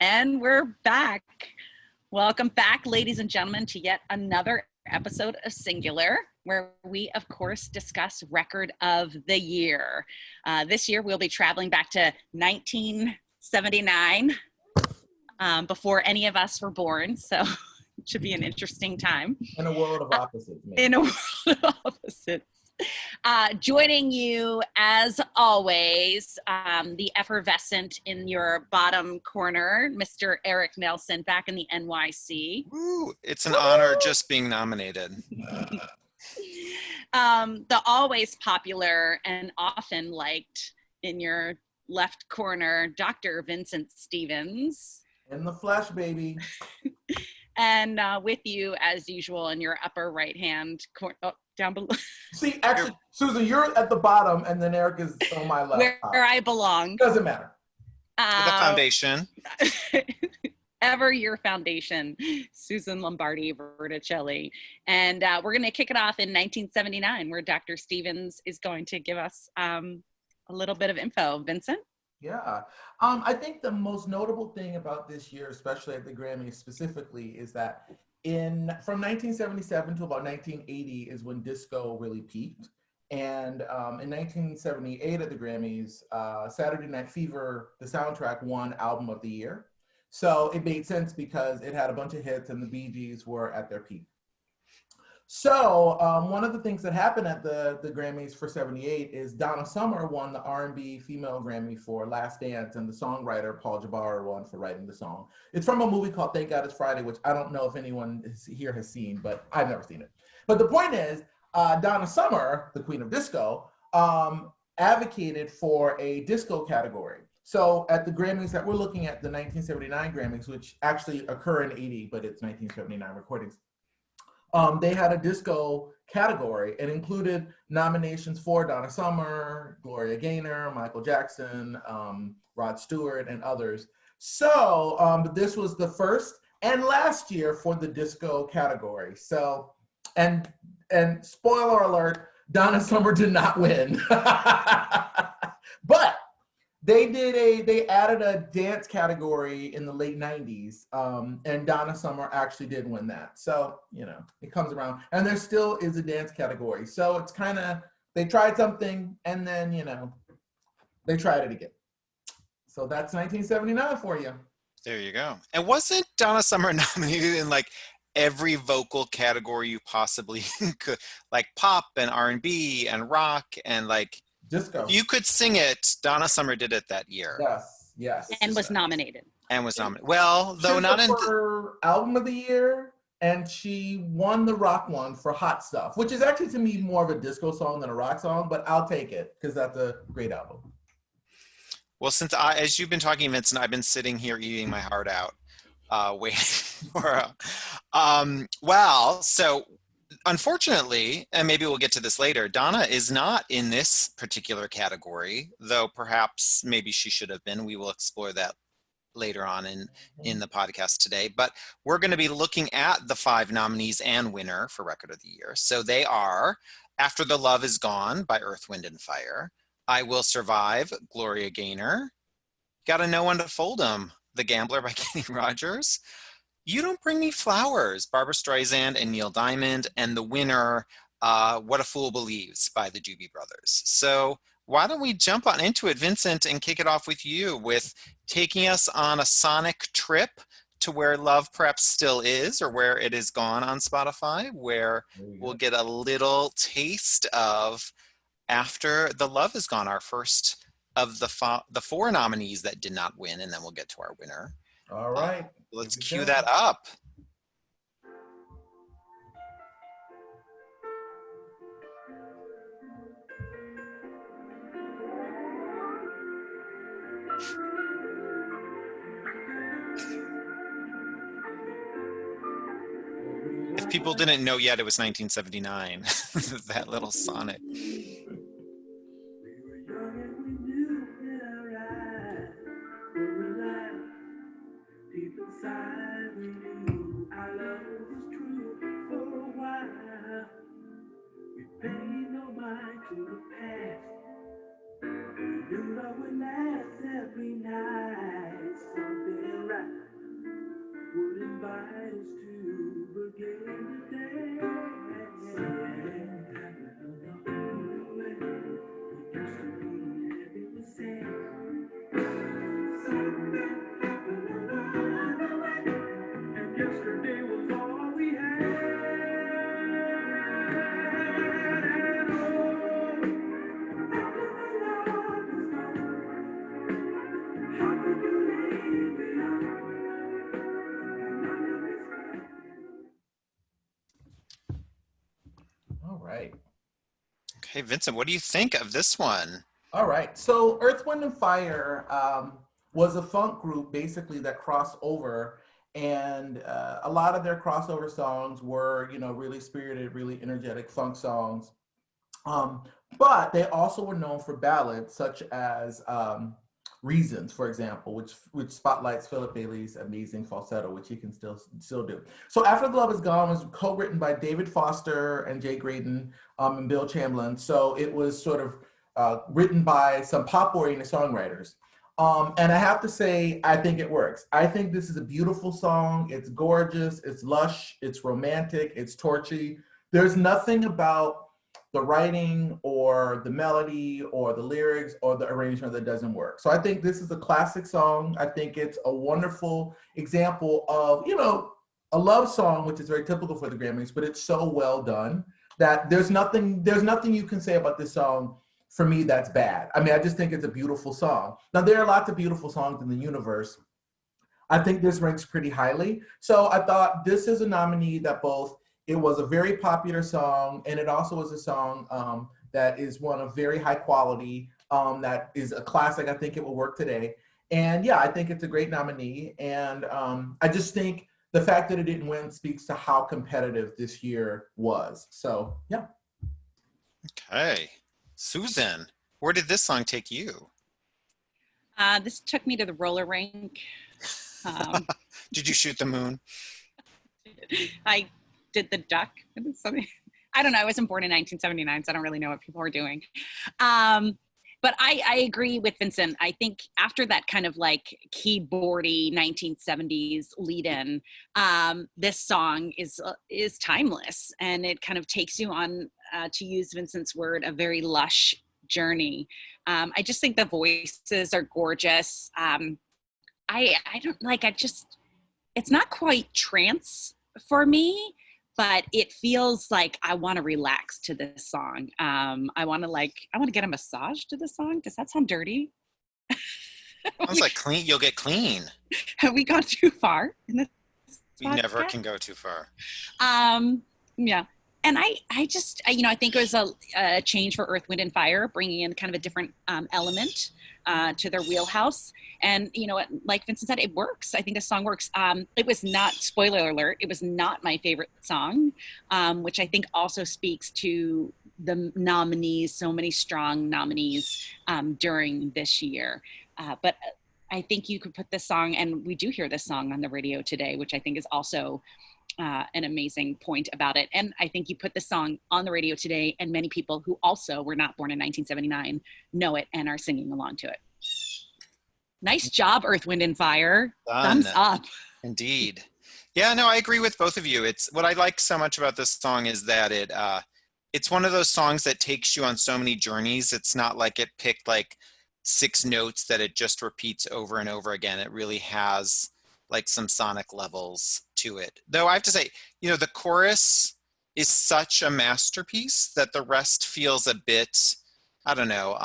And we're back. Welcome back, ladies and gentlemen, to yet another episode of Singular, where we, of course, discuss Record of the Year. This year, we'll be traveling back to 1979, before any of us were born, so it should be an interesting time. In a world of opposites. In a world of opposites. Joining you, as always, the effervescent in your bottom corner, Mr. Eric Nelson, back in the NYC. Woo, it's an honor just being nominated. The always popular and often liked in your left corner, Dr. Vincent Stevens. In the flesh, baby. And with you, as usual, in your upper right-hand corner, down below. See, actually, Susan, you're at the bottom, and then Eric is on my left. Where I belong. Doesn't matter. The foundation. Ever your foundation, Susan Lombardi Verticelli. And we're going to kick it off in 1979, where Dr. Stevens is going to give us a little bit of info. Vincent? Yeah. I think the most notable thing about this year, especially at the Grammys specifically, is that from 1977 to about 1980 is when disco really peaked. And in 1978 at the Grammys, Saturday Night Fever, the soundtrack, won Album of the Year. So it made sense because it had a bunch of hits and the Bee Gees were at their peak. So one of the things that happened at the Grammys for 78 is Donna Summer won the R&B Female Grammy for Last Dance, and the songwriter Paul Jabara won for writing the song. It's from a movie called Thank God It's Friday, which I don't know if anyone here has seen, but I've never seen it. But the point is, Donna Summer, the queen of disco, advocated for a disco category. So at the Grammys that we're looking at, the 1979 Grammys, which actually occur in 80, but it's 1979 recordings, they had a disco category. It included nominations for Donna Summer, Gloria Gaynor, Michael Jackson, Rod Stewart, and others. So but this was the first and last year for the disco category. So, and spoiler alert, Donna Summer did not win. But they added a dance category in the late 90s, and Donna Summer actually did win that. So, you know, it comes around. And there still is a dance category. So it's kind of, they tried something, and then, you know, they tried it again. So that's 1979 for you. There you go. And wasn't Donna Summer nominated in like every vocal category you possibly could, like pop and R&B and rock and like disco? You could sing it. Donna Summer did it that year. Yes. And was nominated. Well, though not in for Album of the Year, and she won the rock one for Hot Stuff, which is actually to me more of a disco song than a rock song, but I'll take it because that's a great album. Well, as you've been talking, Vincent, I've been sitting here eating my heart out, waiting for. So unfortunately, and maybe we'll get to this later, Donna is not in this particular category, though perhaps maybe she should have been. We will explore that later on in the podcast today. But we're going to be looking at the 5 nominees and winner for Record of the Year. So they are After the Love Is Gone by Earth, Wind & Fire, I Will Survive, Gloria Gaynor, Gotta Know When to Fold 'Em, The Gambler by Kenny Rogers, You Don't Bring Me Flowers, Barbra Streisand and Neil Diamond, and the winner, What a Fool Believes by the Doobie Brothers. So why don't we jump on into it, Vincent, and kick it off with you with taking us on a sonic trip to where love perhaps still is, or where it is gone on Spotify, where we'll get a little taste of After the Love Is Gone, our first of the 4 nominees that did not win, and then we'll get to our winner. All right. Let's cue that up. If people didn't know yet, it was 1979. That little sonic. Every night, something right. Hey, Vincent, what do you think of this one? All right. So Earth, Wind, and Fire was a funk group basically that crossed over, and a lot of their crossover songs were, really spirited, really energetic funk songs. Um, but they also were known for ballads such as "Reasons," for example, which spotlights Philip Bailey's amazing falsetto, which he can still do. So "After the Love Is Gone" was co-written by David Foster and Jay Graydon and Bill Chamberlain. So it was sort of written by some pop-oriented songwriters. And I have to say, I think it works. I think this is a beautiful song. It's gorgeous. It's lush. It's romantic. It's torchy. There's nothing about the writing or the melody or the lyrics or the arrangement that doesn't work. So I think this is a classic song. I think it's a wonderful example of, a love song, which is very typical for the Grammys, but it's so well done that there's nothing you can say about this song for me that's bad. I mean, I just think it's a beautiful song. Now, there are lots of beautiful songs in the universe. I think this ranks pretty highly. So I thought this is a nominee that both, it was a very popular song, and it also was a song that is one of very high quality, that is a classic. I think it will work today. And yeah, I think it's a great nominee. And I just think the fact that it didn't win speaks to how competitive this year was. So yeah. Okay. Susan, where did this song take you? This took me to the roller rink. Did you shoot the moon? I did the duck. I don't know. I wasn't born in 1979, so I don't really know what people are doing. But I agree with Vincent. I think after that kind of like keyboardy 1970s lead-in, this song is timeless, and it kind of takes you on, to use Vincent's word, a very lush journey. I just think the voices are gorgeous. I don't like. It's not quite trance for me, but it feels like I want to relax to this song. I want to get a massage to this song. Does that sound dirty? Sounds like clean. You'll get clean. Have we gone too far in this We podcast? never can go too far. Yeah. And I just, I think it was a change for Earth, Wind, and Fire, bringing in kind of a different element to their wheelhouse. And, like Vincent said, it works. I think this song works. It was not, spoiler alert, it was not my favorite song, which I think also speaks to the nominees, so many strong nominees during this year. But I think you could put this song, and we do hear this song on the radio today, which I think is also an amazing point about it. And I think you put the song on the radio today, and many people who also were not born in 1979 know it and are singing along to it. Nice job, Earth, Wind, and Fire. Done. Thumbs up. Indeed. Yeah, no, I agree with both of you. It's what I like so much about this song is that it's one of those songs that takes you on so many journeys. It's not like it picked like 6 notes that it just repeats over and over again. It really has like some sonic levels to it. Though I have to say, the chorus is such a masterpiece that the rest feels a bit, I don't know,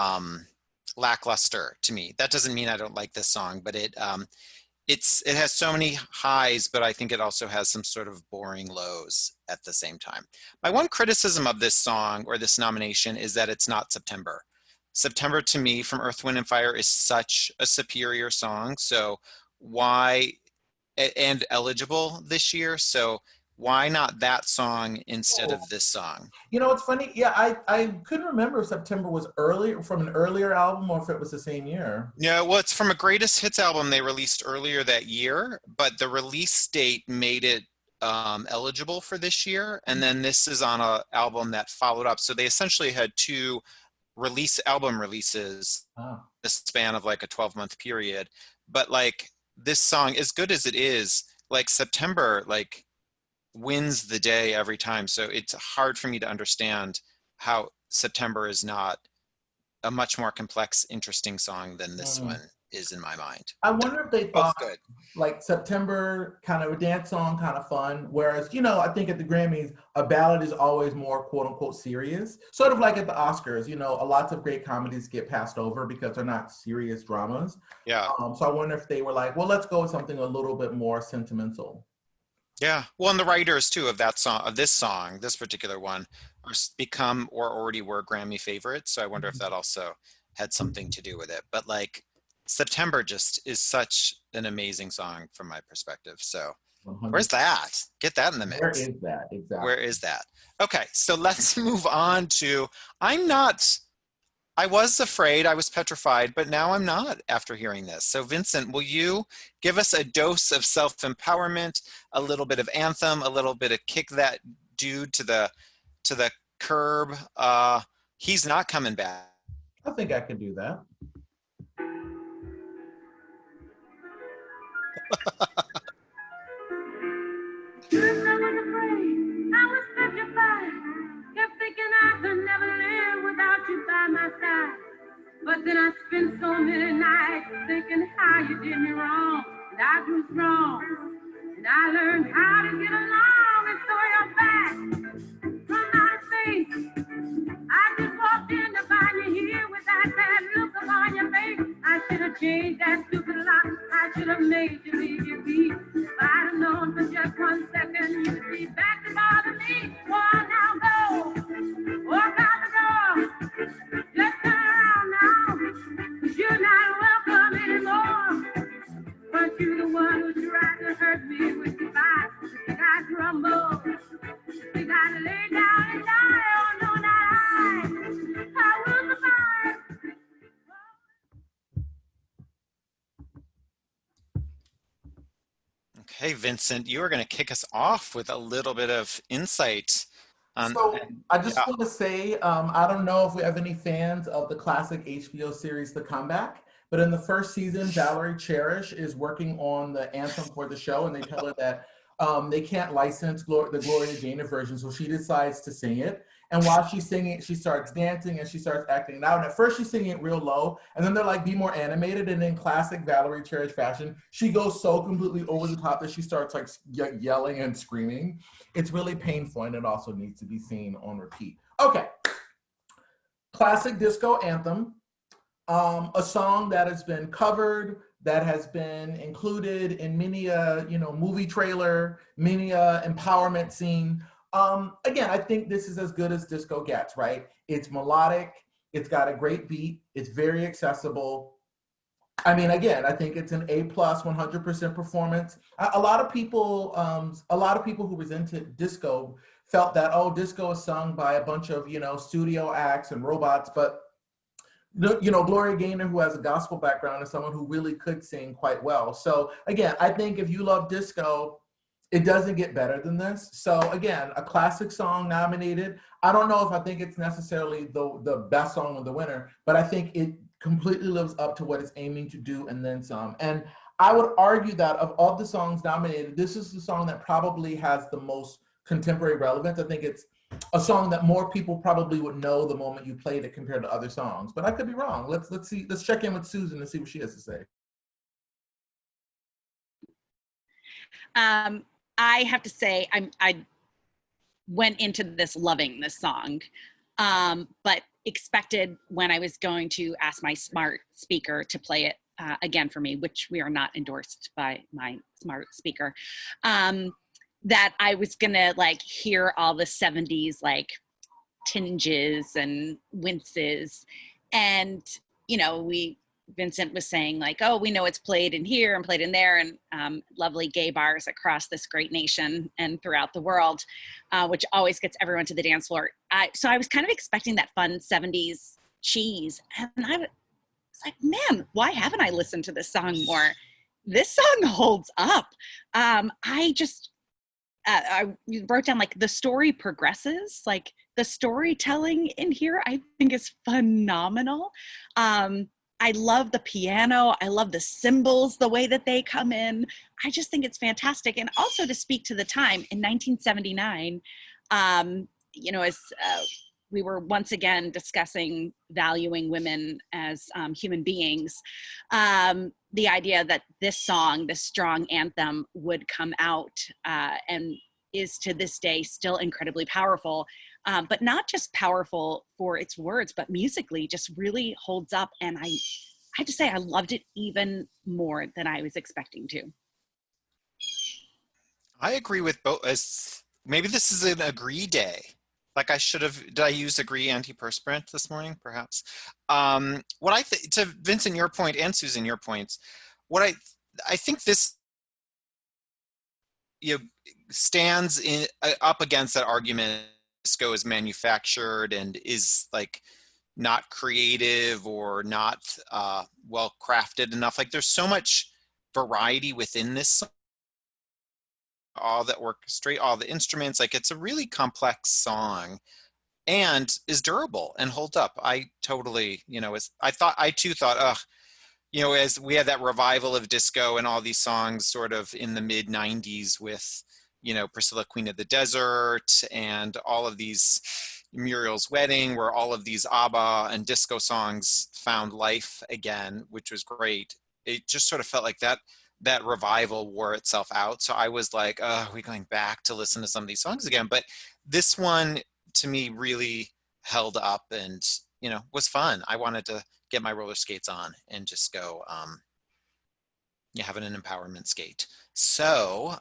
lackluster to me. That doesn't mean I don't like this song, but it has so many highs, but I think it also has some sort of boring lows at the same time. My one criticism of this song or this nomination is that it's not September. September to me from Earth, Wind, and Fire is such a superior song. So why, and eligible this year. So why not that song instead of this song? It's funny. Yeah, I couldn't remember if September was earlier from an earlier album or if it was the same year. No, well, it's from a greatest hits album they released earlier that year, but the release date made it eligible for this year. And then this is on an album that followed up. So they essentially had 2 album releases, the span of like a 12-month period. But like this song, as good as it is, like September, like wins the day every time. So it's hard for me to understand how September is not a much more complex, interesting song than this one is in my mind. I wonder if they thought good. Like September, kind of a dance song, kind of fun. Whereas, I think at the Grammys, a ballad is always more quote unquote serious. Sort of like at the Oscars, lots of great comedies get passed over because they're not serious dramas. Yeah. So I wonder if they were like, well, let's go with something a little bit more sentimental. Yeah. Well, and the writers too of that song, of this song, this particular one, are become or already were Grammy favorites. So I wonder if that also had something to do with it. But like September just is such an amazing song from my perspective. So where's 100. that? Get that in the Where mix. is that Where exactly? is that? Okay, so let's move on to I'm not I was afraid, I was petrified, but now I'm not after hearing this. So, Vincent, will you give us a dose of self-empowerment, a little bit of anthem, a little bit of kick that dude to the curb? He's not coming back. I think I can do that. First I was afraid, I was petrified. Kept thinking I could never live without you by my side. But then I spent so many nights thinking how you did me wrong. And I grew strong. And I learned how to get along. And so you're back from my face. I just walked in to find you here with that bad look upon your face. I should have changed that stupid lock. I should have made you leave your beat. If I'd have known for just 1 second you'd be back to bother me. Oh, now go. Walk out the door. Just turn around now. 'Cause you're not welcome anymore. But you the one who tried to hurt me with your fight. You think I crumble. You think I lay down and die. Oh, no, not I. I will survive. Okay, Vincent, you are going to kick us off with a little bit of insight on, So I just yeah. want to say, I don't know if we have any fans of the classic HBO series The Comeback, but in the first season, Valerie Cherish is working on the anthem for the show, and they tell her that they can't license the Gloria Gaynor version, so she decides to sing it. And while she's singing it, she starts dancing and she starts acting it out. And at first, she's singing it real low, and then they're like, "Be more animated." And in classic Valerie Cherish fashion, she goes so completely over the top that she starts like yelling and screaming. It's really painful, and it also needs to be seen on repeat. Okay, classic disco anthem, a song that has been covered, that has been included in many a movie trailer, many a empowerment scene. Again, I think this is as good as disco gets. Right? It's melodic. It's got a great beat. It's very accessible. I mean, again, I think it's an A plus 100% performance. A lot of people, who resented disco felt that, oh, disco is sung by a bunch of studio acts and robots. But Gloria Gaynor, who has a gospel background, is someone who really could sing quite well. So again, I think if you love disco, it doesn't get better than this. So again, a classic song nominated. I don't know if I think it's necessarily the best song of the winner, but I think it completely lives up to what it's aiming to do and then some. And I would argue that of all the songs nominated, this is the song that probably has the most contemporary relevance. I think it's a song that more people probably would know the moment you played it compared to other songs. But I could be wrong. Let's see. Let's check in with Susan and see what she has to say. I have to say, I went into this loving this song, but expected when I was going to ask my smart speaker to play it again for me, which we are not endorsed by my smart speaker, that I was gonna like hear all the 70s like tinges and winces. And Vincent was saying like, oh, we know it's played in here and played in there, and lovely gay bars across this great nation and throughout the world, which always gets everyone to the dance floor. So I was kind of expecting that fun 70s cheese, and I was like, man, why haven't I listened to this song more? This song holds up. I wrote down like the story progresses, like the storytelling in here I think is phenomenal. I love the piano. I love the cymbals, the way that they come in. I just think it's fantastic. And also to speak to the time in 1979, as we were once again discussing valuing women as human beings, the idea that this song, this strong anthem, would come out and is to this day still incredibly powerful, but not just powerful for its words, but musically just really holds up. And I have to say I loved it even more than I was expecting to. I agree with both. As maybe this is an agree day. Like I should have. Did I use agree antiperspirant this morning? Perhaps. What I think to Vincent, your point, and Susan, your points. What I think this stands in up against that argument. Disco is manufactured and is like not creative or not well crafted enough. Like there's so much variety within this song, all the orchestrate, all the instruments. Like it's a really complex song and is durable and holds up. I totally, I too thought, as we had that revival of disco and all these songs sort of in the mid 90s with, Priscilla Queen of the Desert and all of these Muriel's Wedding, where all of these ABBA and disco songs found life again, which was great. It just sort of felt like that revival wore itself out. So I was like, are we going back to listen to some of these songs again? But this one to me really held up and, was fun. I wanted to get my roller skates on and just go, having an empowerment skate. So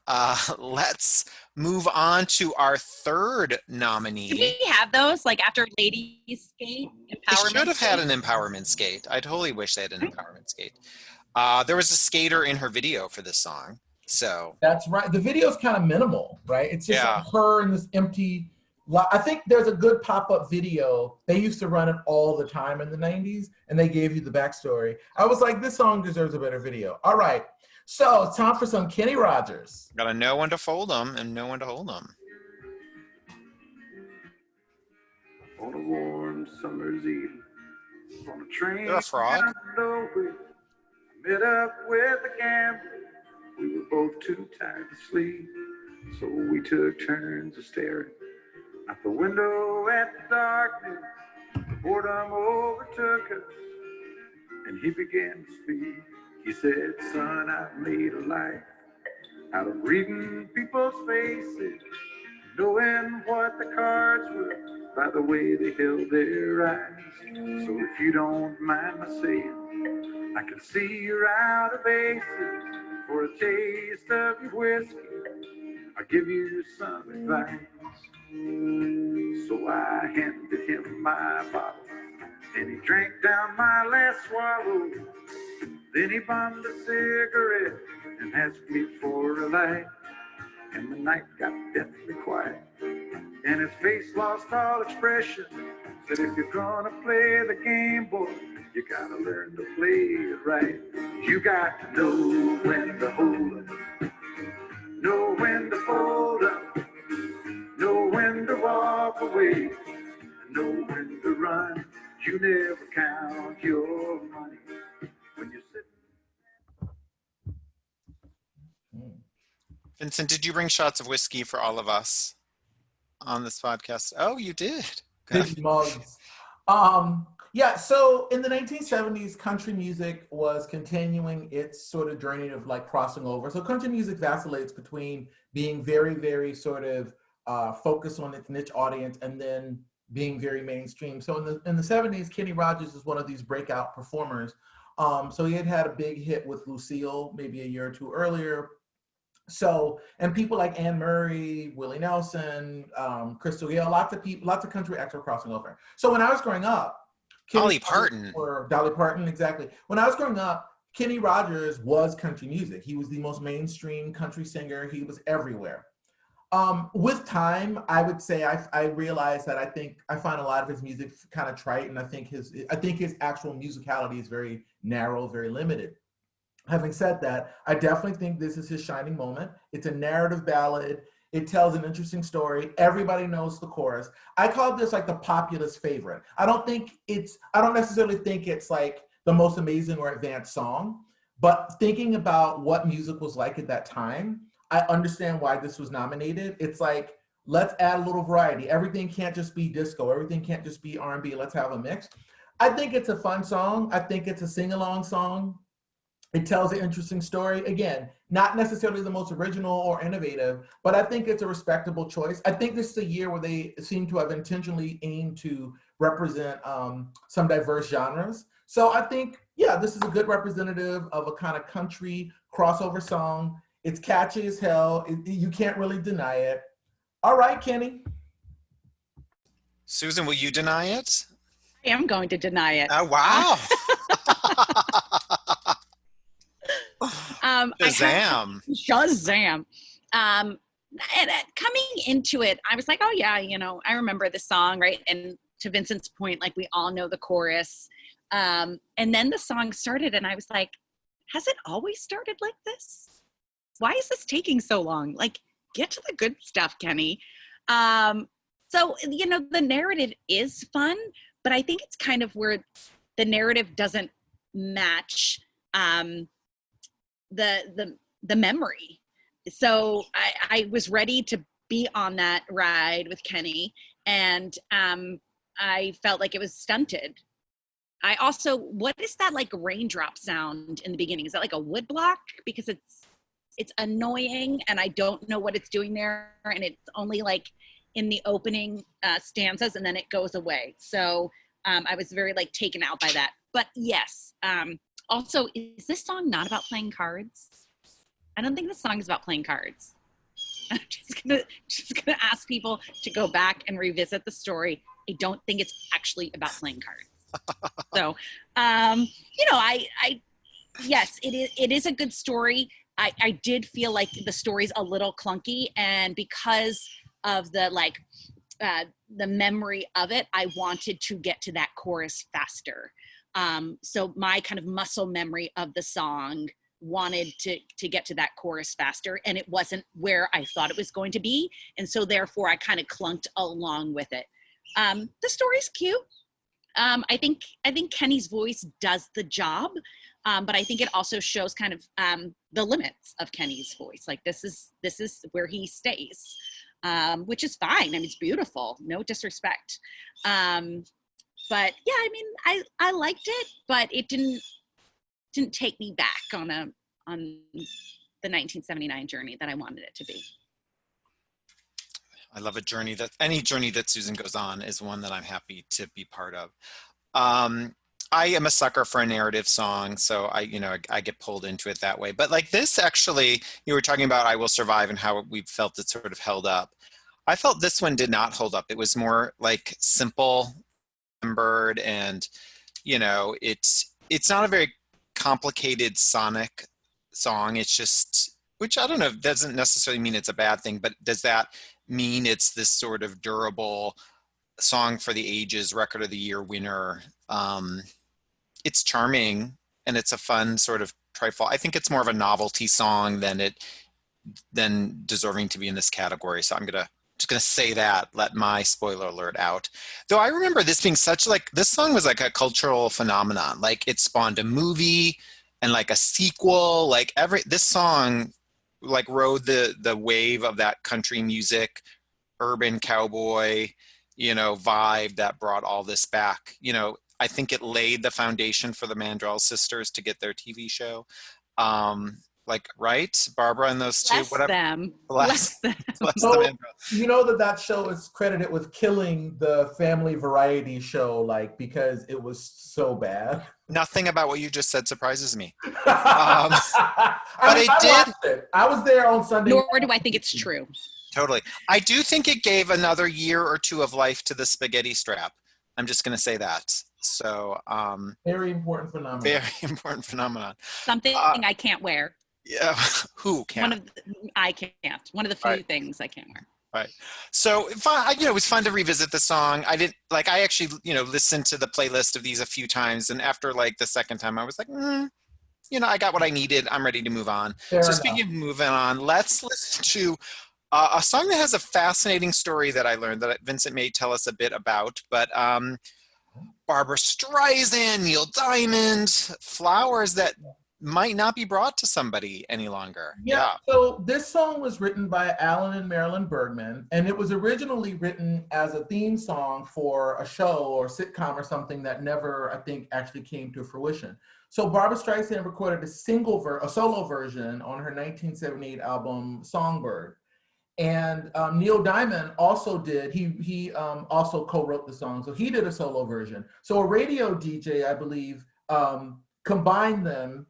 let's move on to our third nominee. Do we have those like after ladies skate? They should have had an empowerment skate. I totally wish they had an empowerment skate. There was a skater in her video for this song. So that's right. The video's kind of minimal, right? It's just like her in this empty. I think there's a good pop-up video. They used to run it all the time in the 90s, and they gave you the backstory. I was like, this song deserves a better video. All right, so it's time for some Kenny Rogers. Gotta know when to fold them and know when to hold them. On a warm summer's eve, on a train, You're a frog. I met up with a gambler. We were both too tired to sleep, so we took turns of staring out the window at the darkness. Boredom overtook us, and he began to speak. He said, son, I've made a life out of reading people's faces, knowing what the cards were by the way they held their eyes. So if you don't mind my saying, I can see you're out of bases. For a taste of your whiskey, I'll give you some advice. So I handed him my bottle, and he drank down my last swallow. Then he bummed a cigarette and asked me for a light. And the night got deathly quiet, and his face lost all expression. Said, if you're gonna play the game, boy, you gotta learn to play it right. You got to know when to hold up, know when to fold up, know when to walk away, know when to run. You never count your money when you're sitting. Vincent, did you bring shots of whiskey for all of us on this podcast? Oh, you did. Big mugs. Yeah, so in the 1970s, country music was continuing its sort of journey of like crossing over. So country music vacillates between being very, very sort of focused on its niche audience and then being very mainstream. So in the 70s, Kenny Rogers is one of these breakout performers. So he had a big hit with Lucille maybe a year or two earlier. So, and people like Anne Murray, Willie Nelson, Crystal Gayle, lots of country acts were crossing over. So when I was growing up, Dolly Parton, exactly. When I was growing up, Kenny Rogers was country music. He was the most mainstream country singer. He was everywhere. With time, I would say I realized that I find a lot of his music kind of trite, and I think his actual musicality is very narrow, very limited. Having said that, I definitely think this is his shining moment. It's a narrative ballad. It tells an interesting story. Everybody knows the chorus. I call this like the populist favorite. I don't necessarily think it's like the most amazing or advanced song, but thinking about what music was like at that time, I understand why this was nominated. It's like, let's add a little variety. Everything can't just be disco. Everything can't just be R&B. Let's have a mix. I think it's a fun song. I think it's a sing-along song. It tells an interesting story. Again, not necessarily the most original or innovative, but I think it's a respectable choice. I think this is a year where they seem to have intentionally aimed to represent some diverse genres. So I think, yeah, this is a good representative of a kind of country crossover song. It's catchy as hell. You can't really deny it. All right, Kenny. Susan, will you deny it? I am going to deny it. Oh, wow. Shazam. Shazam. And coming into it, I was like, oh yeah, I remember the song, right? And to Vincent's point, like, we all know the chorus. And then the song started and I was like, has it always started like this? Why is this taking so long? Like, get to the good stuff, Kenny. So, the narrative is fun, but I think it's kind of where the narrative doesn't match the memory. So I was ready to be on that ride with Kenny, and I felt like it was stunted. I also, what is that like raindrop sound in the beginning? Is that like a wood block? Because it's annoying and I don't know what it's doing there, and it's only like in the opening stanzas and then it goes away. So I was very like taken out by that. But yes, also, is this song not about playing cards? I don't think this song is about playing cards. I'm just gonna ask people to go back and revisit the story. I don't think it's actually about playing cards. So, yes, it is a good story. I did feel like the story's a little clunky, and because of the memory of it, I wanted to get to that chorus faster. So my kind of muscle memory of the song wanted to get to that chorus faster, and it wasn't where I thought it was going to be, and so therefore I kind of clunked along with it. The story's cute. I think Kenny's voice does the job, but I think it also shows kind of the limits of Kenny's voice. Like, this is where he stays, which is fine. I mean, it's beautiful, no disrespect. But yeah, I mean, I liked it, but it didn't take me back on the 1979 journey that I wanted it to be. I love any journey that Susan goes on is one that I'm happy to be part of. I am a sucker for a narrative song, so I get pulled into it that way. But like this, actually, you were talking about I Will Survive and how we felt it sort of held up. I felt this one did not hold up. It was more like simple, remembered, and it's not a very complicated sonic song. It's just, which I don't know, doesn't necessarily mean it's a bad thing, but does that mean it's this sort of durable song for the ages, record of the year winner? It's charming and it's a fun sort of trifle. I think it's more of a novelty song than deserving to be in this category. So I'm just gonna say that, let my spoiler alert out. Though I remember this being this song was like a cultural phenomenon. Like, it spawned a movie and like a sequel. Like this song like rode the wave of that country music, urban cowboy, vibe that brought all this back. I think it laid the foundation for the Mandrell sisters to get their TV show. Right? Barbara and those two, Bless whatever. them. Bless them. Bless So, the Mandrell. you know that show is credited with killing the family variety show, because it was so bad. Nothing about what you just said surprises me. I did. watched it. I was there on Sunday. Nor do I think it's true. Totally. I do think it gave another year or two of life to the spaghetti strap. I'm just going to say that. So, very important phenomenon. Very important phenomenon. Something I can't wear. Yeah, who can? I can't. One of the few things I can't wear. Right. So, it was fun to revisit the song. I actually, listened to the playlist of these a few times, and after the second time, I was like, I got what I needed. I'm ready to move on. Fair enough. Speaking of moving on, let's listen to a song that has a fascinating story that I learned that Vincent may tell us a bit about, but Barbara Streisand, Neil Diamond, flowers that might not be brought to somebody any longer. Yeah. So this song was written by Alan and Marilyn Bergman, and it was originally written as a theme song for a show or sitcom or something that never, I think, actually came to fruition. So Barbara Streisand recorded a solo version on her 1978 album Songbird. And Neil Diamond also did, he also co-wrote the song, so he did a solo version. So a radio DJ, I believe, combined them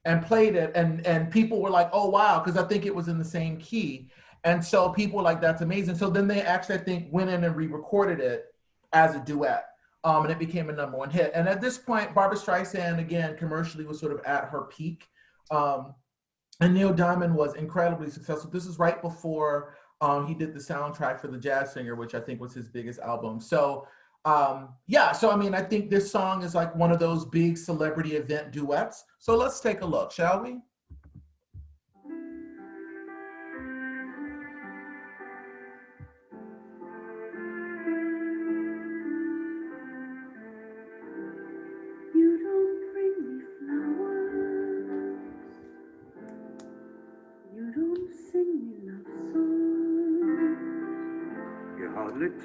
and played it, and people were like, oh wow, because I think it was in the same key. And so people were like, that's amazing. So then they actually, I think, went in and re-recorded it as a duet. And it became a #1 hit. And at this point, Barbra Streisand, again, commercially was sort of at her peak. And Neil Diamond was incredibly successful. This is right before he did the soundtrack for The Jazz Singer, which I think was his biggest album. So yeah, so I mean, I think this song is like one of those big celebrity event duets. So let's take a look, shall we?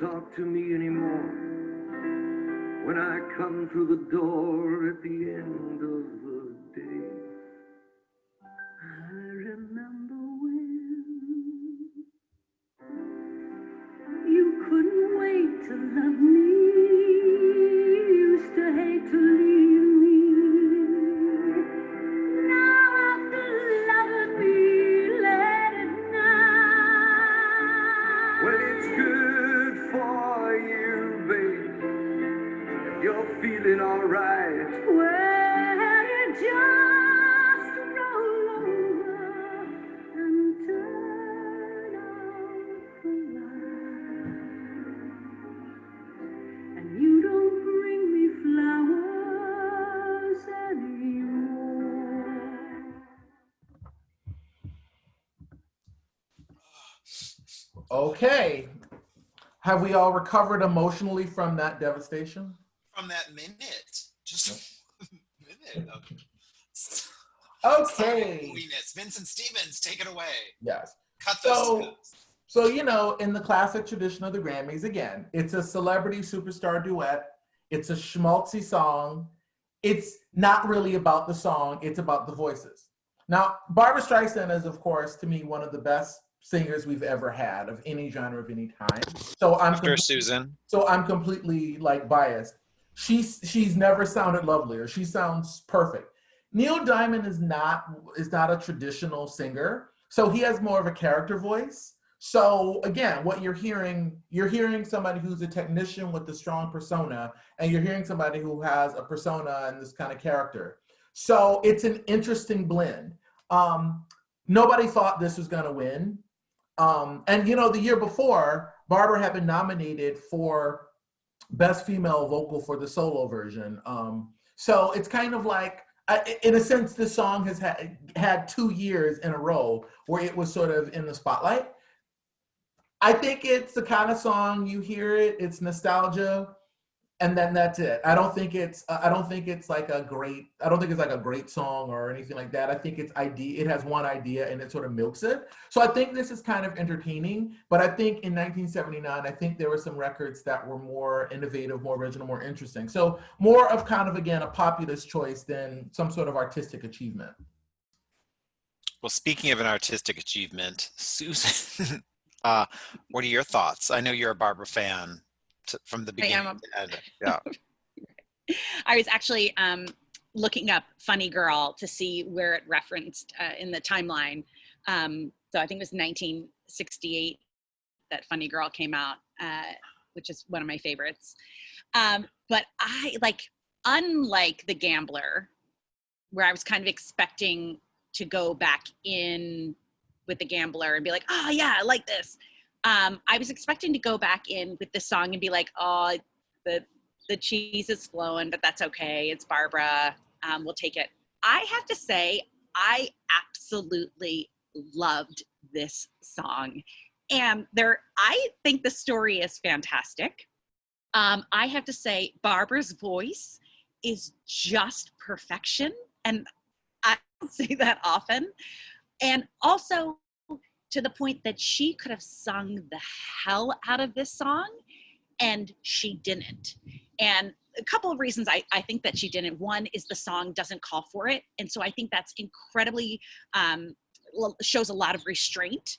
Talk to me anymore when I come through the door at the end of the day. I remember when you couldn't wait to love me, used to hate to leave me. Now after loving me, let it now. Well, it's good for you, babe. You're feeling all right. Well, you just roll over and turn off the light. And you don't bring me flowers anymore. Okay. Have we all recovered emotionally from that devastation? From that minute, just a minute of Okay. Vincent Stevens, take it away. Yes. Cut those. So, you know, in the classic tradition of the Grammys, again, it's a celebrity superstar duet. It's a schmaltzy song. It's not really about the song. It's about the voices. Now, Barbra Streisand is, of course, to me, one of the best singers we've ever had of any genre of any time. So Susan. So I'm completely like biased. She's never sounded lovelier. She sounds perfect. Neil Diamond is not a traditional singer, so he has more of a character voice. So again, what you're hearing somebody who's a technician with a strong persona, and you're hearing somebody who has a persona and this kind of character. So it's an interesting blend. Nobody thought this was going to win. And you know, the year before, Barbara had been nominated for Best Female Vocal for the solo version. So it's kind of like, in a sense, this song has had 2 years in a row where it was sort of in the spotlight. I think it's the kind of song you hear it's nostalgia, and then that's it. I don't think it's like a great song or anything like that. I think it has one idea and it sort of milks it. So I think this is kind of entertaining, but I think in 1979, I think there were some records that were more innovative, more original, more interesting. So more of kind of, again, a populist choice than some sort of artistic achievement. Well, speaking of an artistic achievement, Susan, what are your thoughts? I know you're a Barbra fan. From the beginning. Yeah. I was actually looking up Funny Girl to see where it referenced in the timeline. So I think it was 1968 that Funny Girl came out, which is one of my favorites. But I unlike The Gambler, where I was kind of expecting to go back in with The Gambler and be like, oh yeah, I like this. I was expecting to go back in with this song and be like, oh, the cheese is flowing, but that's okay. It's Barbara. We'll take it. I have to say, I absolutely loved this song. And I think the story is fantastic. I have to say, Barbara's voice is just perfection. And I don't say that often. And also, to the point that she could have sung the hell out of this song, and she didn't. And a couple of reasons I think that she didn't. One is the song doesn't call for it. And so I think that's incredibly, shows a lot of restraint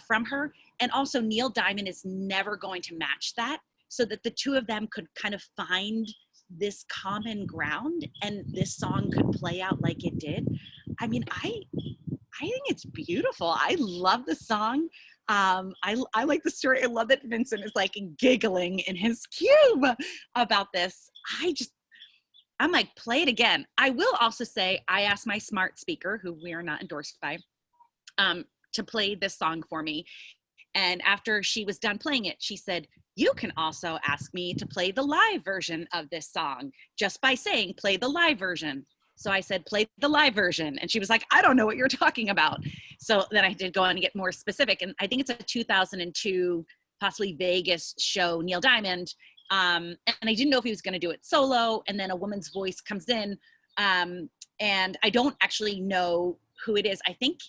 from her. And also Neil Diamond is never going to match that, so that the two of them could kind of find this common ground and this song could play out like it did. I mean, I think it's beautiful. I love the song. I like the story. I love that Vincent is like giggling in his cube about this. I'm like, play it again. I will also say, I asked my smart speaker, who we are not endorsed by, to play this song for me. And after she was done playing it, she said, you can also ask me to play the live version of this song just by saying, play the live version. So I said, play the live version. And she was like, I don't know what you're talking about. So then I did go on and get more specific. And I think it's a 2002, possibly Vegas show, Neil Diamond. And I didn't know if he was going to do it solo. And then a woman's voice comes in. And I don't actually know who it is. I think,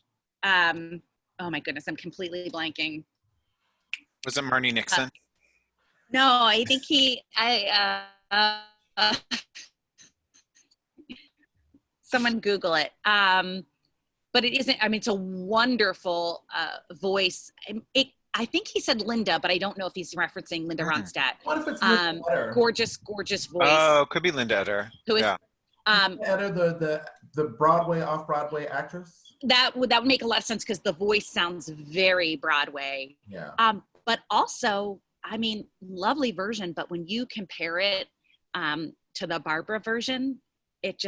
oh my goodness, I'm completely blanking. Was it Marnie Nixon? No, I think someone Google it. But it isn't, I mean, it's a wonderful voice. I think he said Linda, but I don't know if he's referencing Linda Ronstadt. What if it's Linda Eder? Gorgeous voice. Oh, could be Linda Eder. Who is, Linda Eder, the Broadway, off-Broadway actress? That would make a lot of sense because the voice sounds very Broadway. Yeah. But also, I mean, lovely version, but when you compare it to the Barbara version, it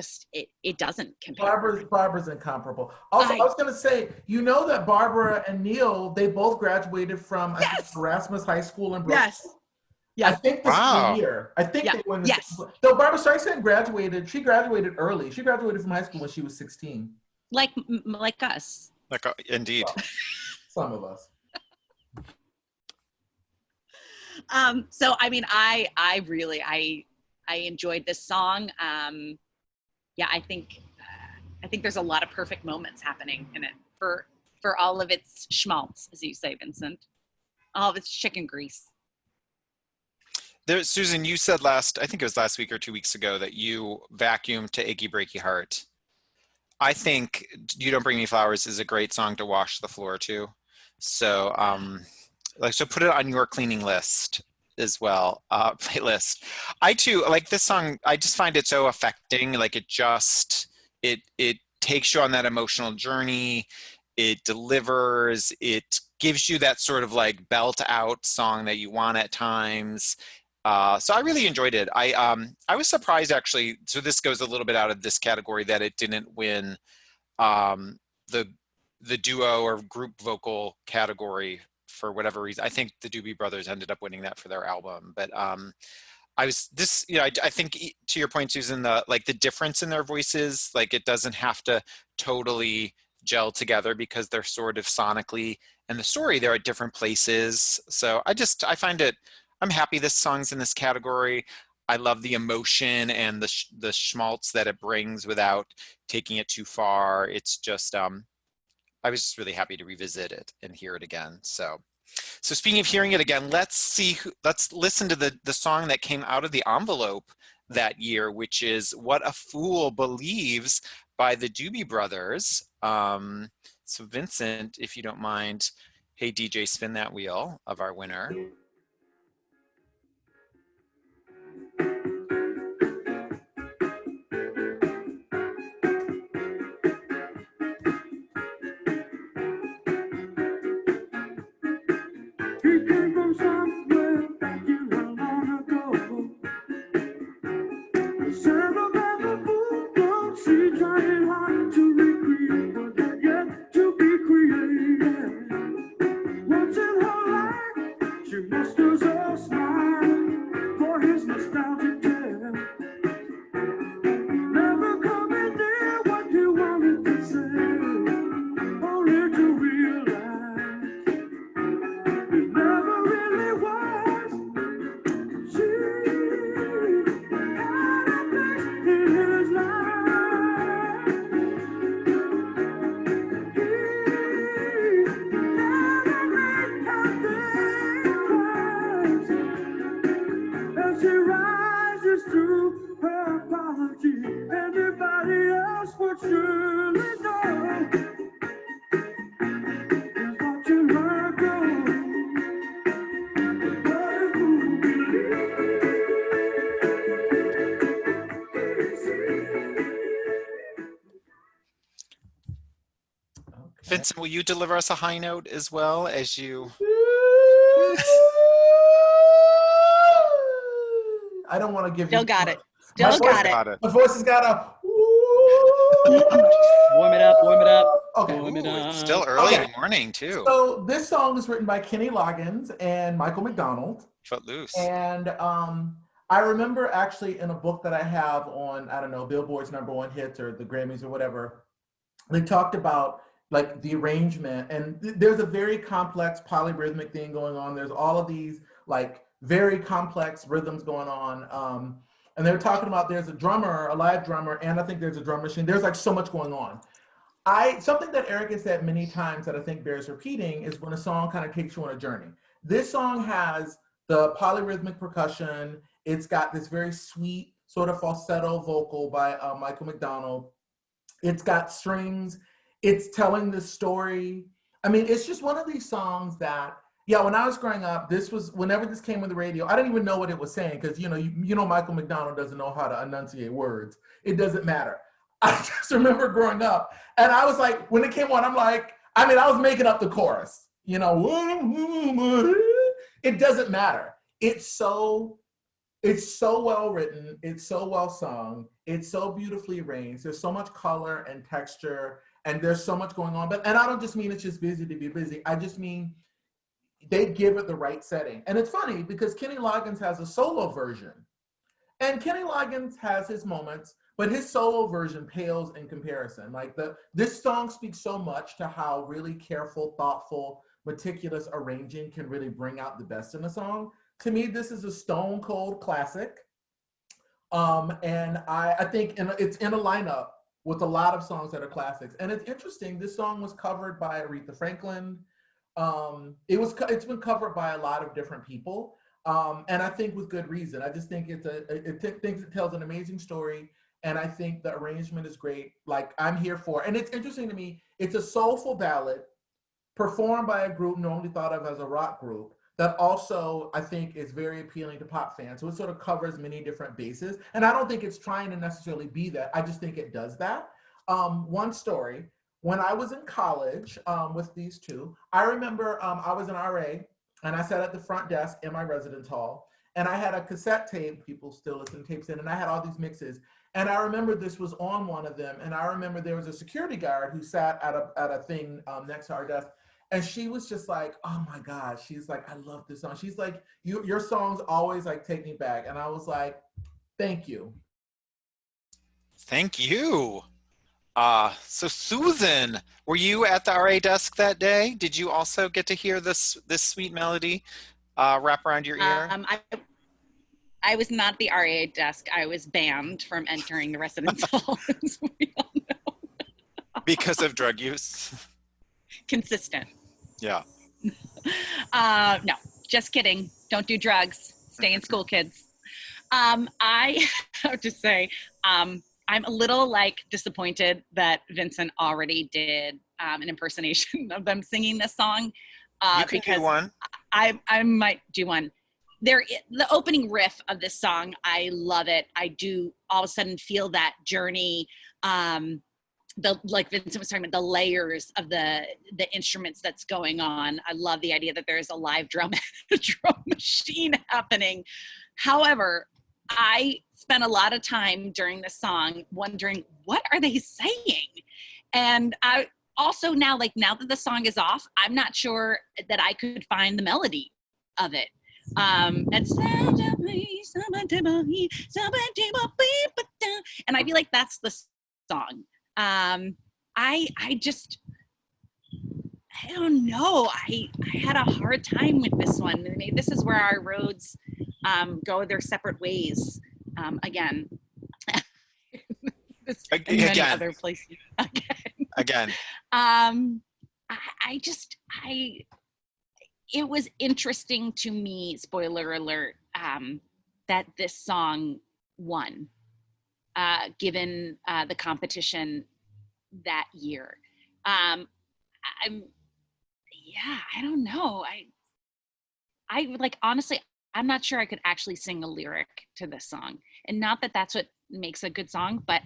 doesn't compare. Barbara's incomparable. Also, I was going to say, you know that Barbara and Neil, they both graduated from I think, Erasmus High School in Brooklyn. Yes. I think this year. I think they went. Though Barbara Streisand graduated, she graduated early. She graduated from high school when she was 16. Like us. Indeed. Well, some of us. So I mean, I really enjoyed this song. Yeah, I think there's a lot of perfect moments happening in it for all of its schmaltz, as you say, Vincent. All of its chicken grease. Susan, you said I think it was last week or 2 weeks ago, that you vacuumed to Achy Breaky Heart. I think You Don't Bring Me Flowers is a great song to wash the floor to. So, so put it on your cleaning list as well, playlist. I too like this song. I just find it so affecting. Like it takes you on that emotional journey. It delivers. It gives you that sort of like belt out song that you want at times. So I really enjoyed it. I was surprised actually. So this goes a little bit out of this category that it didn't win the duo or group vocal category for whatever reason. I think the Doobie Brothers ended up winning that for their album. But I think to your point, Susan, the difference in their voices, like it doesn't have to totally gel together because they're sort of sonically and the story, they're at different places. So I find it. I'm happy this song's in this category. I love the emotion and the schmaltz that it brings without taking it too far. It's just, I was just really happy to revisit it and hear it again. So speaking of hearing it again, let's listen to the song that came out of the envelope that year, which is What a Fool Believes by the Doobie Brothers. So Vincent, if you don't mind, hey DJ, spin that wheel of our winner. You Vincent, will you deliver us a high note as well as you? I don't want to give Still you got too it. much. Still got it. Got it. My voice has got a. Warm it up, warm it up. Okay. Warm it Ooh, up. it's still early Okay. morning too. So this song is written by Kenny Loggins and Michael McDonald. Footloose. And I remember actually in a book that I have on, I don't know, Billboard's #1 hits or the Grammys or whatever, they talked about like the arrangement, and there's a very complex polyrhythmic thing going on. There's all of these like very complex rhythms going on. And they were talking about there's a drummer, a live drummer, and I think there's a drum machine. There's like so much going on. Something that Eric has said many times that I think bears repeating is when a song kind of takes you on a journey. This song has the polyrhythmic percussion. It's got this very sweet sort of falsetto vocal by Michael McDonald. It's got strings. It's telling the story. I mean, it's just one of these songs that, yeah, when I was growing up, whenever this came on the radio, I didn't even know what it was saying because, you know, Michael McDonald doesn't know how to enunciate words. It doesn't matter. I just remember growing up, and I was like, when it came on, I'm like, I was making up the chorus, you know, it doesn't matter. It's so well written. It's so well sung. It's so beautifully arranged. There's so much color and texture, and there's so much going on. And I don't just mean it's just busy to be busy. I just mean they give it the right setting. And it's funny because Kenny Loggins has a solo version, and Kenny Loggins has his moments, but his solo version pales in comparison. Like this song speaks so much to how really careful, thoughtful, meticulous arranging can really bring out the best in a song. To me, this is a stone cold classic. And I think it's in a lineup with a lot of songs that are classics. And it's interesting, this song was covered by Aretha Franklin. It's been covered by a lot of different people. And I think with good reason. I just think it tells an amazing story. And I think the arrangement is great. Like, I'm here for it. And it's interesting to me, it's a soulful ballad performed by a group normally thought of as a rock group that also, I think, is very appealing to pop fans. So it sort of covers many different bases. And I don't think it's trying to necessarily be that. I just think it does that. One story, when I was in college with these two, I remember I was an RA, and I sat at the front desk in my residence hall, and I had a cassette tape, people still listen to tapes in, and I had all these mixes. And I remember this was on one of them, and I remember there was a security guard who sat at a thing next to our desk, and she was just like, oh my God, she's like, I love this song. She's like, your songs always like take me back. And I was like, thank you. Thank you. So Susan, were you at the RA desk that day? Did you also get to hear this sweet melody wrap around your ear? I was not at the RA desk. I was banned from entering the residence hall, as we all know. Because of drug use? Consistent. Yeah. No, just kidding. Don't do drugs. Stay in school, kids. I have to say, I'm a little like disappointed that Vincent already did an impersonation of them singing this song. You can do one. I might do one. The opening riff of this song, I love it. I do all of a sudden feel that journey. Like Vincent was talking about, the layers of the instruments that's going on. I love the idea that there's a live drum machine happening. However, I spent a lot of time during the song wondering, what are they saying? And I also now that the song is off, I'm not sure that I could find the melody of it. And I feel like that's the song. I don't know. I had a hard time with this one. Maybe this is where our roads go their separate ways again. Many other places again. It was interesting to me, spoiler alert, that this song won, given the competition that year. I don't know. I like, honestly, I'm not sure I could actually sing a lyric to this song. And not that that's what makes a good song, but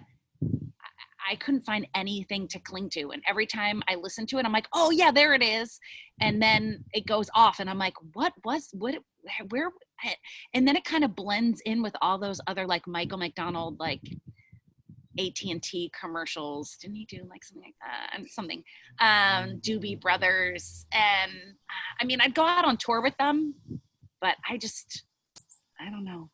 I couldn't find anything to cling to. And every time I listen to it, I'm like, oh yeah, there it is. And then it goes off and I'm like, what, where, and then it kind of blends in with all those other like Michael McDonald, like AT&T commercials. Didn't he do like something like that? Something, Doobie Brothers. And I mean, I'd go out on tour with them, but I don't know.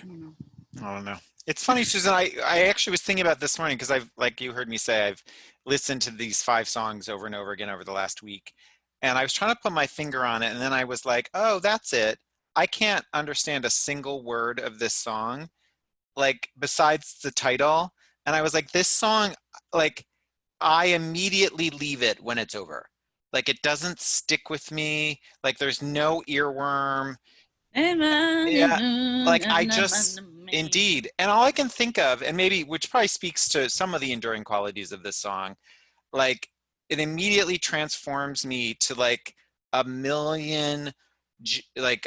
I don't know. It's funny, Susan, I actually was thinking about this morning because I've, like you heard me say, I've listened to these 5 songs over and over again over the last week. And I was trying to put my finger on it. And then I was like, oh, that's it. I can't understand a single word of this song, like besides the title. And I was like, this song, like I immediately leave it when it's over. Like it doesn't stick with me. Like there's no earworm. Yeah, like I just, indeed. And all I can think of, and maybe, which probably speaks to some of the enduring qualities of this song, like it immediately transforms me to like a million like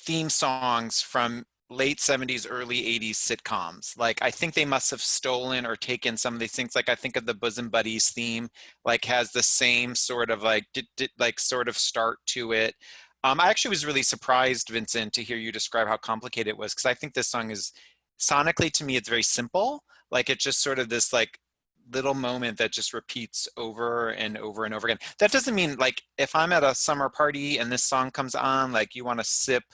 theme songs from late 70s, early 80s sitcoms. Like I think they must have stolen or taken some of these things. Like I think of the Bosom Buddies theme, like has the same sort of like like sort of start to it. I actually was really surprised, Vincent, to hear you describe how complicated it was, because I think this song is sonically, to me, it's very simple. Like it's just sort of this like little moment that just repeats over and over and over again. That doesn't mean like if I'm at a summer party and this song comes on, like you want to sip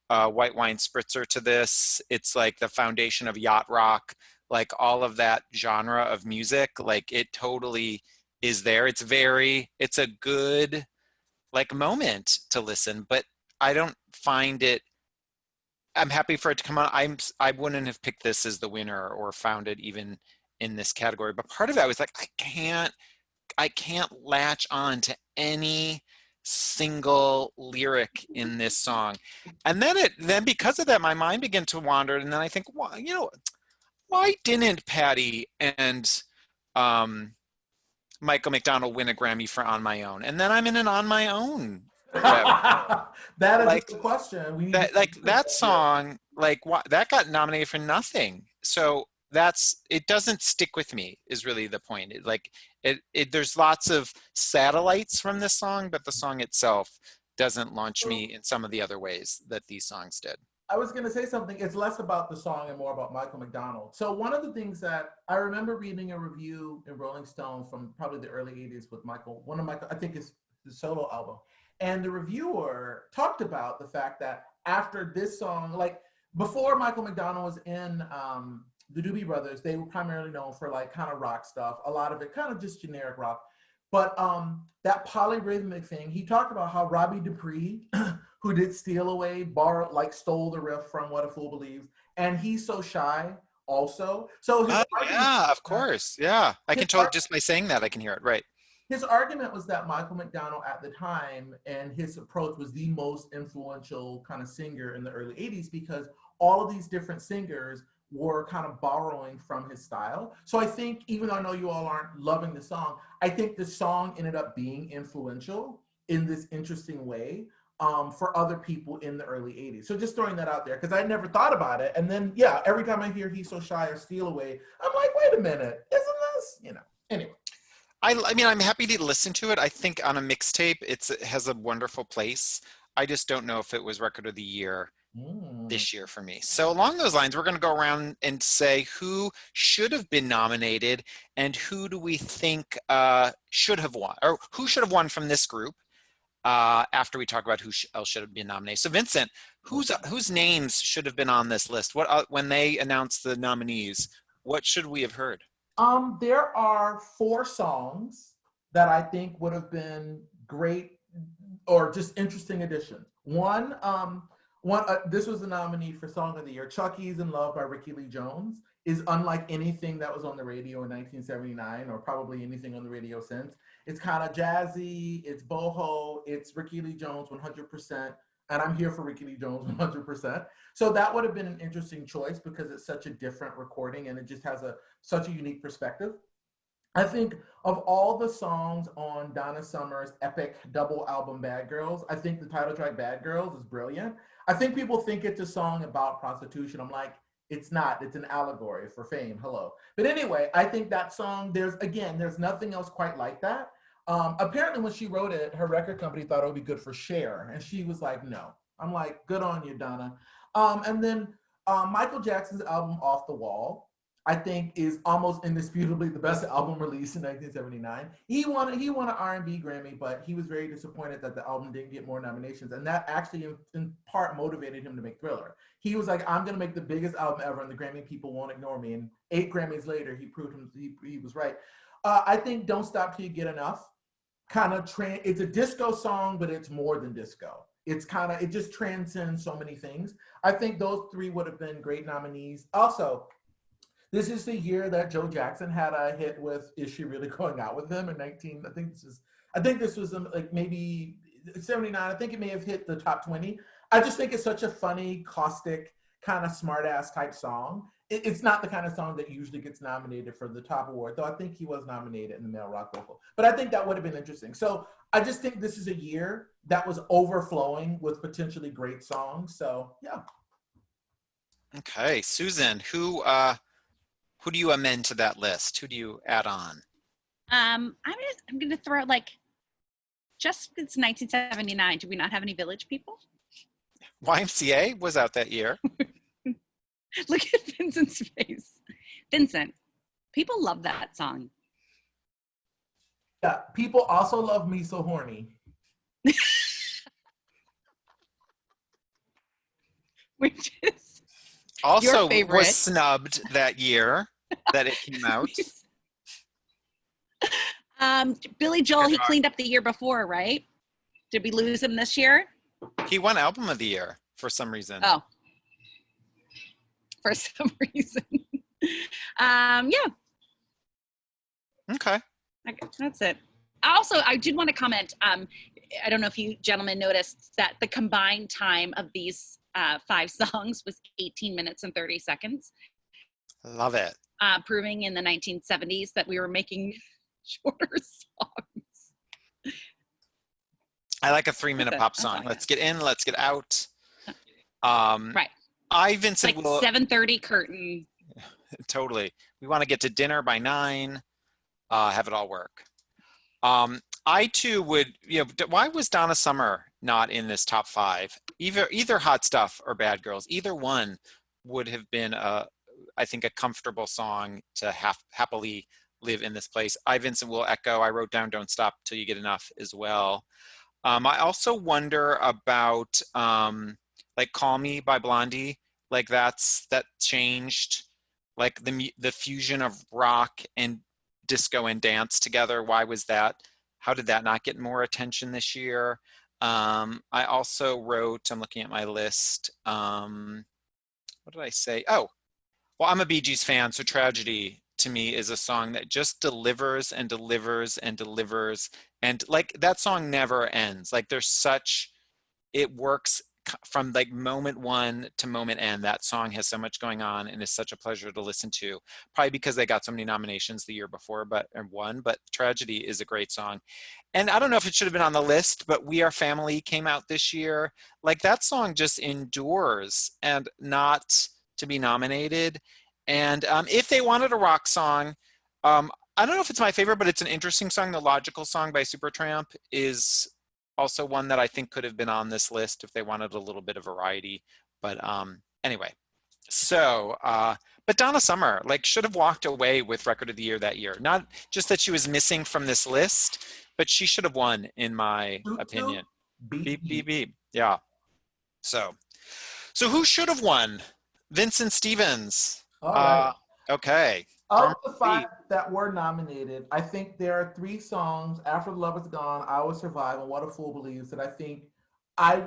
white wine spritzer to this. It's like the foundation of yacht rock, like all of that genre of music. Like it totally is there. It's a good like moment to listen, but I don't find it. I'm happy for it to come on. I wouldn't have picked this as the winner or found it even in this category. But part of it, I was like, I can't latch on to any single lyric in this song. And then because of that, my mind began to wander. And then I think, well, you know, why didn't Patty and Michael McDonald win a Grammy for On My Own? And then I'm in an On My Own. That is like, the question. We need that song, like that got nominated for nothing. So it doesn't stick with me is really the point. There's lots of satellites from this song, but the song itself doesn't launch me in some of the other ways that these songs did. I was going to say something. It's less about the song and more about Michael McDonald. So one of the things that I remember reading a review in Rolling Stone from probably the early 80s with Michael, I think it's the solo album. And the reviewer talked about the fact that after this song, like before Michael McDonald was in the Doobie Brothers, they were primarily known for like kind of rock stuff, a lot of it kind of just generic rock. But that polyrhythmic thing, he talked about how Robbie Dupree, who did Steal Away, stole the riff from What a Fool Believes, and He's So Shy also. So yeah, of course. Yeah. I can totally, just by saying that, I can hear it. Right. His argument was that Michael McDonald at the time and his approach was the most influential kind of singer in the early 80s because all of these different singers were kind of borrowing from his style. So I think, even though I know you all aren't loving the song, I think the song ended up being influential in this interesting way for other people in the early 80s. So just throwing that out there, because I never thought about it. And then, yeah, every time I hear He's So Shy or Steal Away, I'm like, wait a minute, isn't this, anyway. I mean, I'm happy to listen to it. I think on a mixtape, it has a wonderful place. I just don't know if it was record of the year this year for me. So along those lines, we're going to go around and say who should have been nominated and who do we think should have won, or who should have won from this group after we talk about who else should have been nominated. So Vincent, whose names should have been on this list? What when they announced the nominees, what should we have heard? There are 4 songs that I think would have been great or just interesting additions. One, this was a nominee for Song of the Year. Chucky's in Love by Ricky Lee Jones is unlike anything that was on the radio in 1979 or probably anything on the radio since. It's kind of jazzy, it's boho, it's Ricky Lee Jones 100%, and I'm here for Ricky Lee Jones 100%. So that would have been an interesting choice because it's such a different recording and it just has such a unique perspective. I think of all the songs on Donna Summer's epic double album Bad Girls, I think the title track Bad Girls is brilliant. I think people think it's a song about prostitution. I'm like, It's not. It's an allegory for fame. Hello. But anyway, I think that song, there's nothing else quite like that. Apparently, when she wrote it, her record company thought it would be good for Cher, and she was like, no. I'm like, good on you, Donna. And then Michael Jackson's album Off the Wall, I think, is almost indisputably the best album released in 1979. He won an R&B Grammy, but he was very disappointed that the album didn't get more nominations, and that actually in part motivated him to make Thriller. He was like, I'm gonna make the biggest album ever, and the Grammy people won't ignore me. And 8 Grammys later, he proved he was right. I think Don't Stop Till You Get Enough it's a disco song, but it's more than disco. It just transcends so many things. I think those 3 would have been great nominees. Also, this is the year that Joe Jackson had a hit with "Is She Really Going Out with Him" in 19. I think this was like maybe 79. I think it may have hit the top 20. I just think it's such a funny, caustic, kind of smart-ass type song. It's not the kind of song that usually gets nominated for the top award, though I think he was nominated in the male rock vocal. But I think that would have been interesting. So I just think this is a year that was overflowing with potentially great songs. So yeah. Okay, Susan, who do you amend to that list? Who do you add on? I'm gonna throw just it's 1979. Do we not have any Village People? YMCA was out that year. Look at Vincent's face. Vincent, people love that song. Yeah, people also love Me So Horny. Which is also your favorite. Was snubbed that year that it came out. Billy Joel, he cleaned up the year before, right? Did we lose him this year? He won Album of the Year for some reason. Oh. For some reason. Yeah. Okay. That's it. Also, I did want to comment. I don't know if you gentlemen noticed that the combined time of these 5 songs was 18 minutes and 30 seconds. Love it. Proving in the 1970s that we were making shorter songs. I like a 3-minute pop song. Let's get in, let's get out. Right. Vincent, like 7:30 curtain. Totally. We want to get to dinner by 9. Have it all work. I too would. Why was Donna Summer not in this top 5? Either Hot Stuff or Bad Girls. Either one would have been I think a comfortable song to happily live in this place. Vincent, will echo. I wrote down "Don't Stop Till You Get Enough" as well. I also wonder about like "Call Me" by Blondie. Like that changed, like the fusion of rock and disco and dance together. Why was that? How did that not get more attention this year? I also wrote, I'm looking at my list. What did I say? Oh, well, I'm a Bee Gees fan, so "Tragedy" to me is a song that just delivers and delivers and delivers. And like that song never ends. Like it works from like moment 1 to moment end. That song has so much going on and is such a pleasure to listen to. Probably because they got so many nominations the year before, but "Tragedy" is a great song. And I don't know if it should have been on the list, but "We Are Family" came out this year. Like that song just endures and not to be nominated. And if they wanted a rock song, I don't know if it's my favorite, but it's an interesting song. "The Logical Song" by Supertramp is also one that I think could have been on this list if they wanted a little bit of variety. But anyway, so, but Donna Summer should have walked away with Record of the Year that year. Not just that she was missing from this list, but she should have won, in my opinion. Beep, beep, beep. Yeah. So who should have won? Vincent Stevens. All right. Okay. Of the 5 that were nominated, I think there are 3 songs, "After the Love Is Gone," "I Will Survive," and "What a Fool Believes," that I think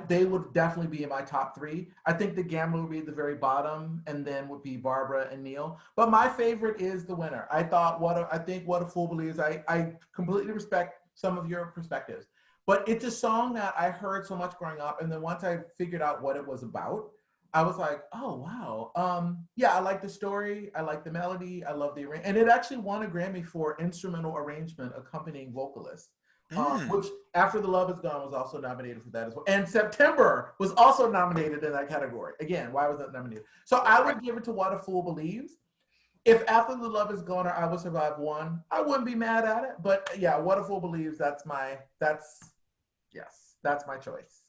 they would definitely be in my top 3. I think "The Gambler" would be at the very bottom, and then would be Barbara and Neil. But my favorite is the winner. I think "What a Fool Believes." I completely respect some of your perspectives, but it's a song that I heard so much growing up, and then once I figured out what it was about, I was like, oh, wow. Yeah, I like the story. I like the melody. I love the arrangement. And it actually won a Grammy for instrumental arrangement accompanying vocalist. which After the Love Is Gone was also nominated for that as well. And September was also nominated in that category. Again, why was that nominated? So I would give it to What a Fool Believes. If After the Love Is Gone or I Will Survive won, I wouldn't be mad at it. But yeah, What a Fool Believes, that's my choice.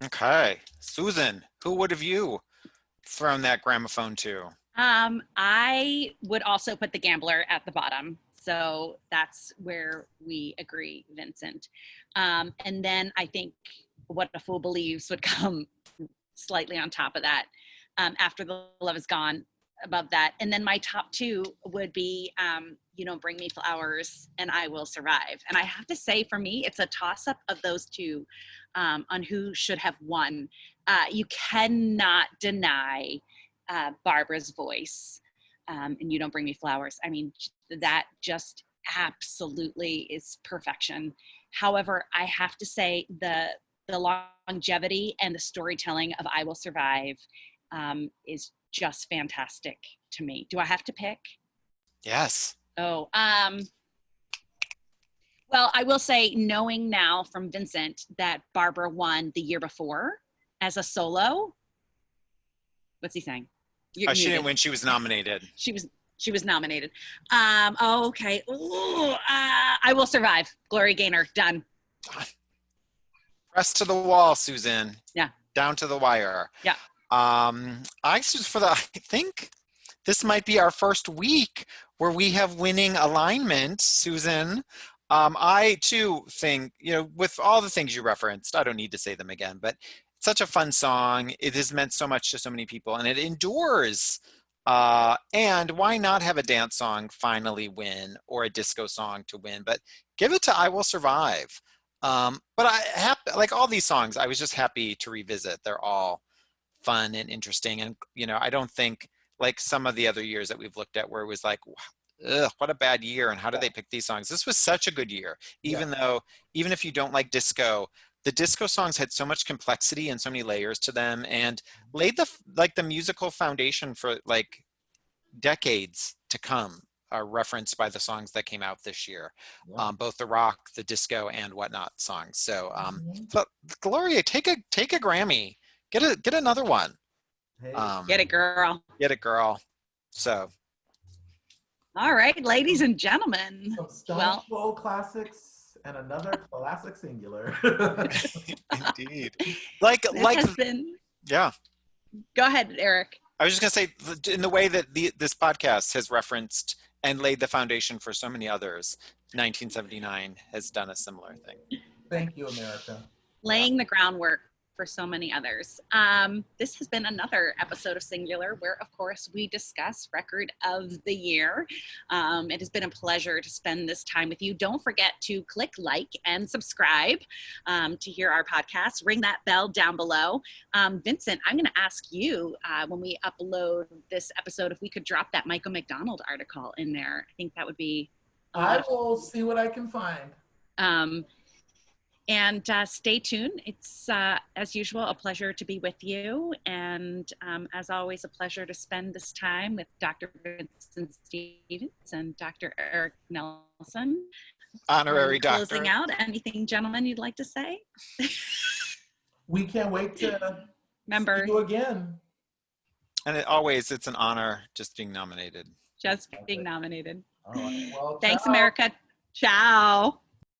Okay. Susan, who would have you thrown that gramophone to? I would also put The Gambler at the bottom. So that's where we agree, Vincent. And then I think What a Fool Believes would come slightly on top of that. After the Love Is Gone, above that. And then my top two would be You Don't Bring Me Flowers and I Will Survive. And I have to say, for me, it's a toss-up of those two on who should have won. You cannot deny Barbara's voice and You Don't Bring Me Flowers. I mean, that just absolutely is perfection. However, I have to say the longevity and the storytelling of I Will Survive is just fantastic to me. Do I have to pick? Yes. Oh, well, I will say, knowing now from Vincent that Barbara won the year before as a solo. What's he saying? She didn't win. She was nominated. She was nominated. Okay. Ooh, I Will Survive. Gloria Gaynor. Done. Press to the wall, Susan. Yeah. Down to the wire. Yeah. I think this might be our first week where we have winning alignment, Susan. I too think, with all the things you referenced, I don't need to say them again, but it's such a fun song. It has meant so much to so many people and it endures. And why not have a dance song finally win or a disco song to win, but give it to I Will Survive. But like all these songs, I was just happy to revisit. They're all fun and interesting. And, I don't think like some of the other years that we've looked at where it was like, ugh, what a bad year. And how did they pick these songs? This was such a good year, even if you don't like disco, the disco songs had so much complexity and so many layers to them and laid the musical foundation for like decades to come, are referenced by the songs that came out this year. Both the rock, the disco and whatnot songs. So, but Gloria, take a Grammy. Get another one. Hey. Get it, girl. Get it, girl. So. All right, ladies and gentlemen. Some Stone Cold classics and another classic singular. Indeed. Yeah. Go ahead, Eric. I was just going to say, in the way that this podcast has referenced and laid the foundation for so many others, 1979 has done a similar thing. Thank you, America. Laying the groundwork for so many others. This has been another episode of Singular where, of course, we discuss Record of the Year. It has been a pleasure to spend this time with you. Don't forget to click like and subscribe to hear our podcast. Ring that bell down below. Vincent, I'm going to ask you when we upload this episode if we could drop that Michael McDonald article in there. I think that would be... I will see what I can find. And stay tuned. It's, as usual, a pleasure to be with you. And as always, a pleasure to spend this time with Dr. Vincent Stevens and Dr. Eric Nelson. Honorary doctor. Closing out, anything, gentlemen, you'd like to say? We can't wait to see you again. And it's an honor just being nominated. Just being nominated. All right. Well, thanks, ciao. America. Ciao.